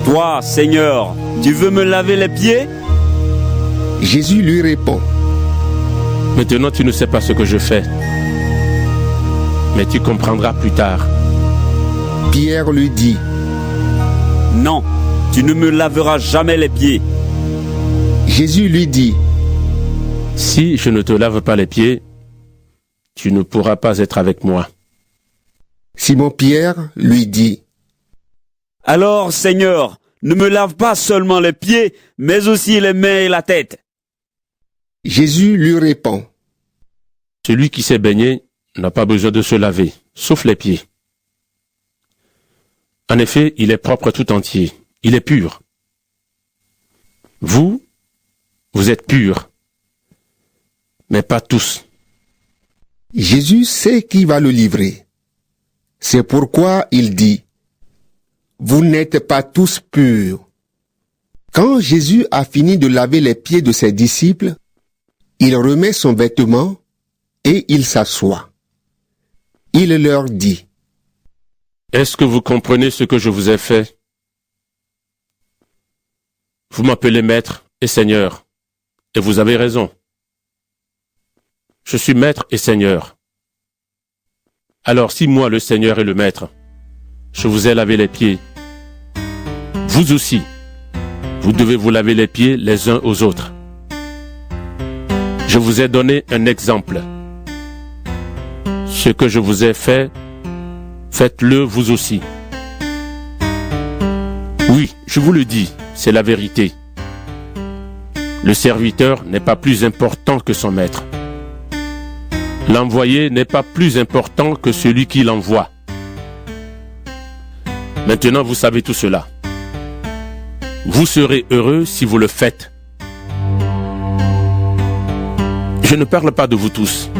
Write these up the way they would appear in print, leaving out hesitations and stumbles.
Toi, Seigneur, tu veux me laver les pieds? Jésus lui répond. Maintenant, tu ne sais pas ce que je fais, mais tu comprendras plus tard. Pierre lui dit. Non, tu ne me laveras jamais les pieds. Jésus lui dit. Si je ne te lave pas les pieds, tu ne pourras pas être avec moi. Simon-Pierre lui dit. Alors, Seigneur, ne me lave pas seulement les pieds, mais aussi les mains et la tête. Jésus lui répond. Celui qui s'est baigné n'a pas besoin de se laver, sauf les pieds. En effet, il est propre tout entier, il est pur. Vous êtes purs, mais pas tous. Jésus sait qui va le livrer. C'est pourquoi il dit, vous n'êtes pas tous purs. Quand Jésus a fini de laver les pieds de ses disciples, il remet son vêtement et il s'assoit. Il leur dit, est-ce que vous comprenez ce que je vous ai fait? Vous m'appelez Maître et Seigneur, et vous avez raison. Je suis Maître et Seigneur. Alors si moi, le Seigneur et le Maître, je vous ai lavé les pieds, vous aussi, vous devez vous laver les pieds les uns aux autres. Je vous ai donné un exemple. Ce que je vous ai fait, faites-le vous aussi. Oui, je vous le dis, c'est la vérité. Le serviteur n'est pas plus important que son maître. L'envoyé n'est pas plus important que celui qui l'envoie. Maintenant, vous savez tout cela. Vous serez heureux si vous le faites. Je ne parle pas de vous tous.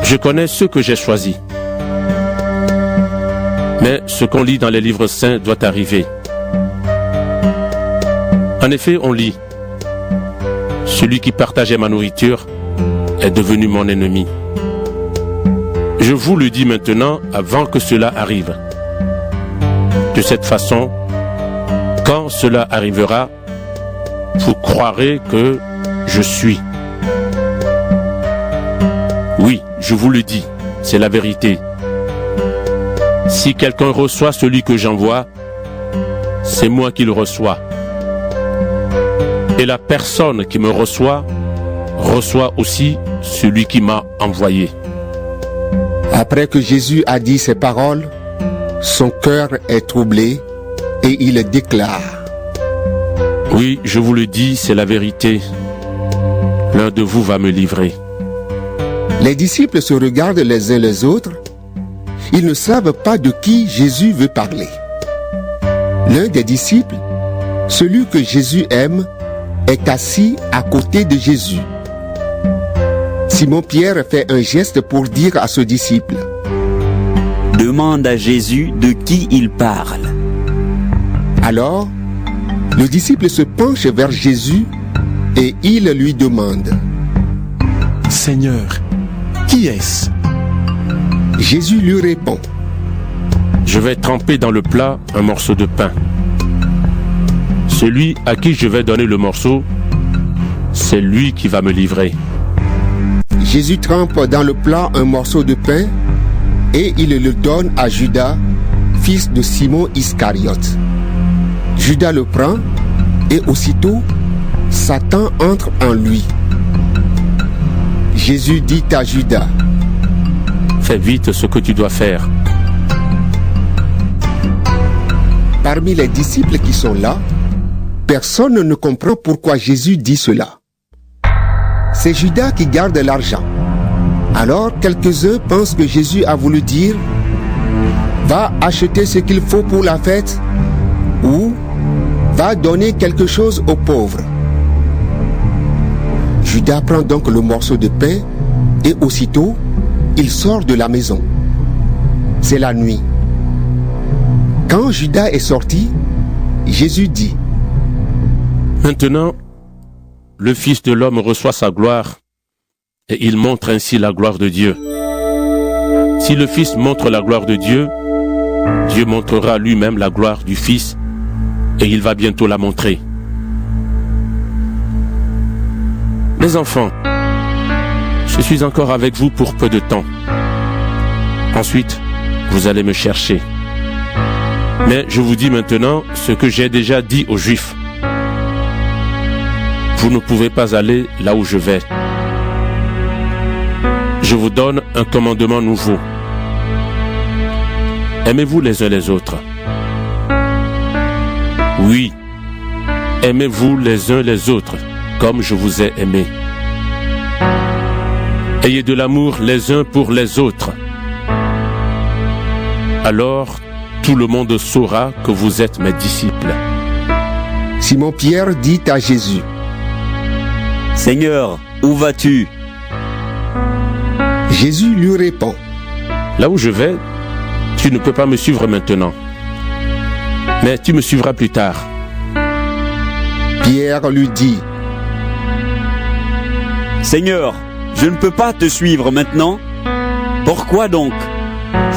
Je connais ceux que j'ai choisis. Mais ce qu'on lit dans les livres saints doit arriver. En effet, on lit, celui qui partageait ma nourriture est devenu mon ennemi. Je vous le dis maintenant avant que cela arrive. De cette façon, quand cela arrivera, vous croirez que je suis. Oui, je vous le dis, c'est la vérité. Si quelqu'un reçoit celui que j'envoie, c'est moi qui le reçois. Et la personne qui me reçoit aussi celui qui m'a envoyé. Après que Jésus a dit ces paroles, son cœur est troublé et il déclare. Oui, je vous le dis, c'est la vérité. L'un de vous va me livrer. Les disciples se regardent les uns les autres. Ils ne savent pas de qui Jésus veut parler. L'un des disciples, celui que Jésus aime, est assis à côté de Jésus. Simon-Pierre fait un geste pour dire à ce disciple. Demande à Jésus de qui il parle. Alors, le disciple se penche vers Jésus et il lui demande. Seigneur, qui est-ce? Jésus lui répond. Je vais tremper dans le plat un morceau de pain. Celui à qui je vais donner le morceau, c'est lui qui va me livrer. Jésus trempe dans le plat un morceau de pain et il le donne à Judas, fils de Simon Iscariote. Judas le prend et aussitôt, Satan entre en lui. Jésus dit à Judas, fais vite ce que tu dois faire. Parmi les disciples qui sont là, personne ne comprend pourquoi Jésus dit cela. C'est Judas qui garde l'argent. Alors quelques-uns pensent que Jésus a voulu dire « Va acheter ce qu'il faut pour la fête » ou « Va donner quelque chose aux pauvres ». Judas prend donc le morceau de pain et aussitôt, il sort de la maison. C'est la nuit. Quand Judas est sorti, Jésus dit, Maintenant, le Fils de l'homme reçoit sa gloire et il montre ainsi la gloire de Dieu. Si le Fils montre la gloire de Dieu, Dieu montrera lui-même la gloire du Fils et il va bientôt la montrer. Mes enfants, je suis encore avec vous pour peu de temps. Ensuite, vous allez me chercher. Mais je vous dis maintenant ce que j'ai déjà dit aux Juifs. Vous ne pouvez pas aller là où je vais. Je vous donne un commandement nouveau. Aimez-vous les uns les autres. Oui, aimez-vous les uns les autres, comme je vous ai aimé. Ayez de l'amour les uns pour les autres. Alors, tout le monde saura que vous êtes mes disciples. Simon-Pierre dit à Jésus: Seigneur, où vas-tu? Jésus lui répond: Là où je vais, tu ne peux pas me suivre maintenant. Mais tu me suivras plus tard. Pierre lui dit: Seigneur, je ne peux pas te suivre maintenant. Pourquoi donc?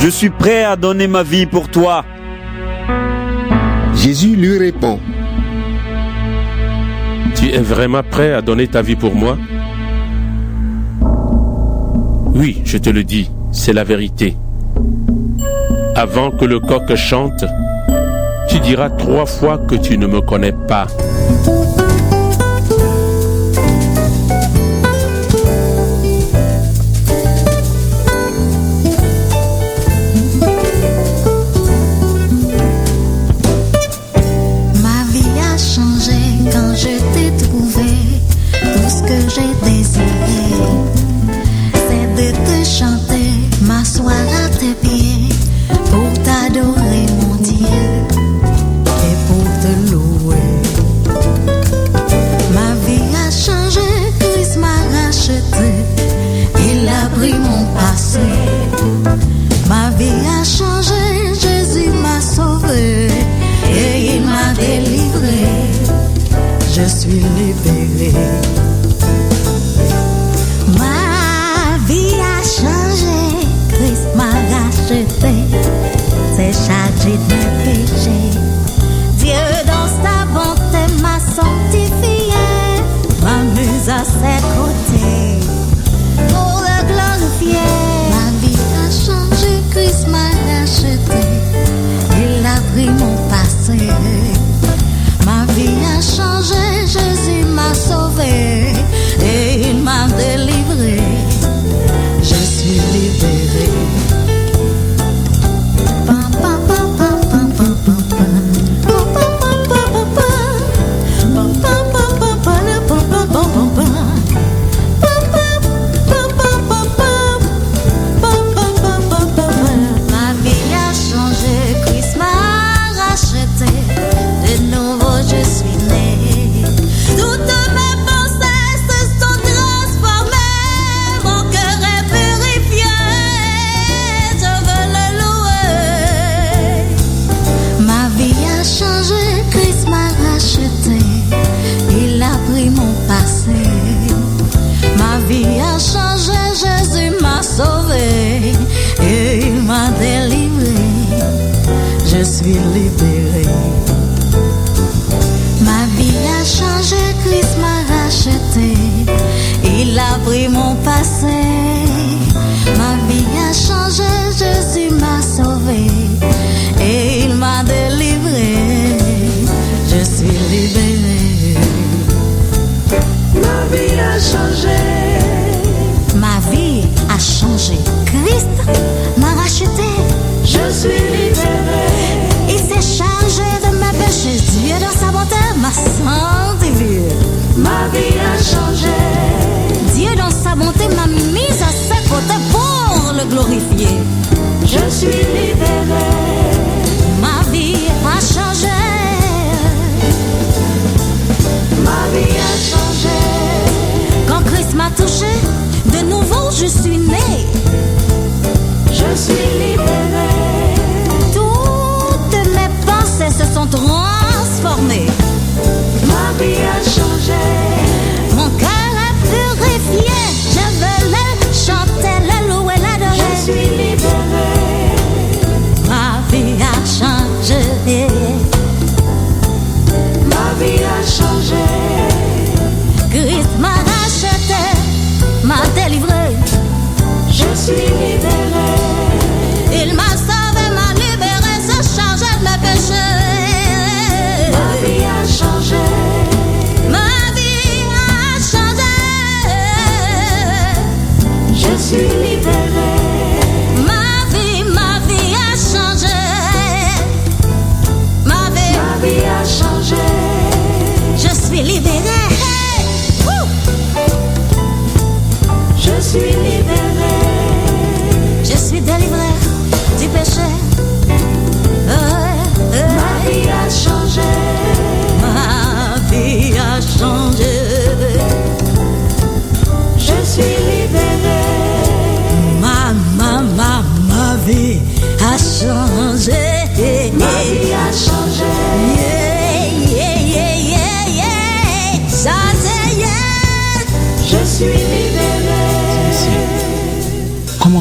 Je suis prêt à donner ma vie pour toi. Jésus lui répond: Tu es vraiment prêt à donner ta vie pour moi? Oui, je te le dis, c'est la vérité. Avant que le coq chante, tu diras 3 fois que tu ne me connais pas. Ma vie a changé quand je t'ai trouvé. Tout ce que j'ai désiré, c'est de te chanter, m'asseoir à tes pieds, pour t'adorer mon Dieu et pour te louer. Ma vie a changé, Christ m'a racheté, il a pris mon passé. Ma vie a changé, Jésus m'a sauvé et il m'a délivré. Je suis libéré. Ma vie a changé, Christ m'a racheté, c'est chargé de péché. Dieu dans sa bonté m'a sanctifié, m'a mise à ses côtés pour le glorifier. Ma vie a changé, Christ m'a racheté, il a pris mon passé. Ma vie a changé, Jésus m'a sauvé et il m'a délivré. Je suis libéré. Ma vie a changé, Christ m'a racheté, de nouveau je suis né. Toutes mes pensées se sont transformées, mon cœur est purifié, je veux le louer. Ma vie a changé, Christ m'a racheté, il a pris mon passé. Ma vie a changé, Jésus m'a sauvé et il m'a délivré. Je suis libéré. Ma vie a changé, Christ m'a racheté, il a pris mon passé. Ma vie a changé, Jésus m'a sauvé et il m'a délivré. Je suis libéré. Ma vie a changé. Ma vie a changé. Christ m'a racheté. Je suis libéré. Il s'est chargé de mes péchés. Dieu dans sa bonté m'a sanctifié. Ma vie a changé. Dieu dans sa bonté m'a mise à ses côtés pour le glorifier. Je suis libéré. Ma vie a changé. Ma vie a changé. Quand Christ m'a touché, de nouveau je suis né. Je suis libéré. Toutes mes pensées se sont transformées. Ma vie a changé. Mon cœur est purifié. Je veux le chanter, le louer, l'adorer. Je suis libéré. Ma vie a changé.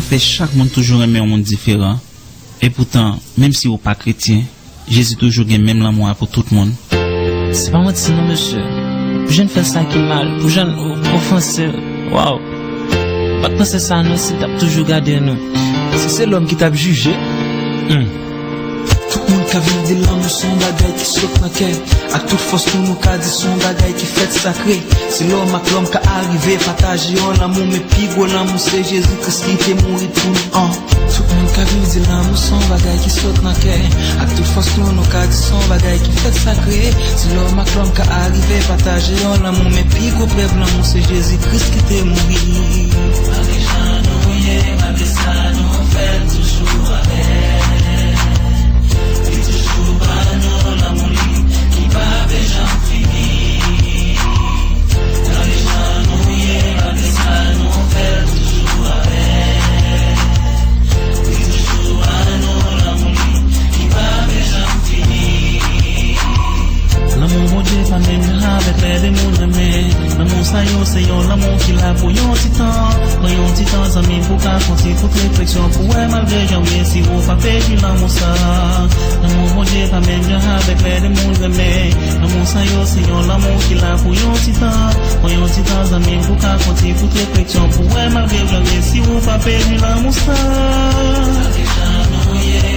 fait chaque monde toujours aimer un monde différent. Et pourtant, même si vous pas chrétien, Jésus toujours gagne même l'amour pour tout le monde. C'est pas moi de non, monsieur. Pour je ne fais ça qui est mal, pour je ne offenser. Waouh. Pas de penser ça, non, c'est t'as toujours gardé nous. C'est l'homme qui t'a jugé. Tout le monde qui a vu de l'amour, son bagay qui saute dans quai. À toute force, tout nous qu'a dit son bagay qui fait sacré. C'est l'homme à l'homme qui a arrivé, partager l'amour, mais puis gros l'amour, c'est Jésus-Christ qui était mort pour nous. Tout le monde qui a vu de l'amour, son bagay qui saute dans quai. À toute force, tout nous qu'a dit son bagay qui fait sacré. C'est l'homme à l'homme qui a arrivé, partager l'amour, mais puis gros l'amour, c'est Jésus-Christ qui était mort. Malgré ça, nous, malgré ça, nous fait toujours avec. Avec les démons aimés, l'amour ça yo c'est yo l'amour qui l'a pour yon titan amis pour qu'à continuer toute réflexion pour malgré jamais si vous pas perdu l'amour ça l'amour mon Dieu pas même avec les démons aimés l'amour ça yo c'est yo l'amour qui l'a pour yon titan amis pour qu'à continuer toute réflexion pour malgré jamais si vous pas perdu l'amour ça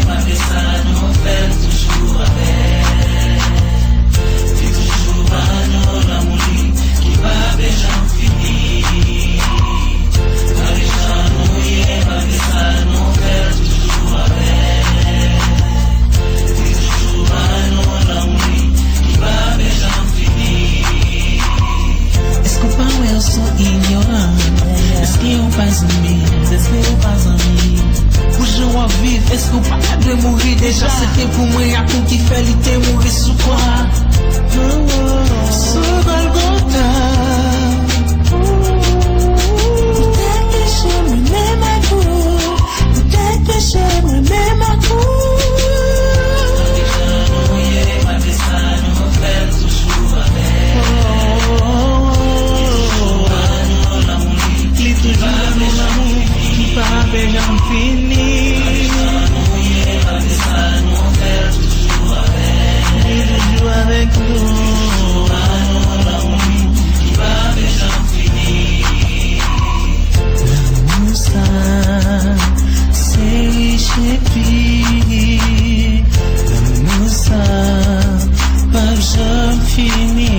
malgré ça nous fait toujours avec est-ce qu'on pas de mourir déjà c'était pour moi à tout qui fait l'été mourir sous quoi sous Golgotha peut-être que j'aime même à coup peut-être que j'aime même à coup malgré ça nous fait toujours avec toujours l'amour qui pas jamais fini avec nous, l'amour qui va déjà finir. L'amour ça, c'est riche et puis l'amour ça, pas jamais fini.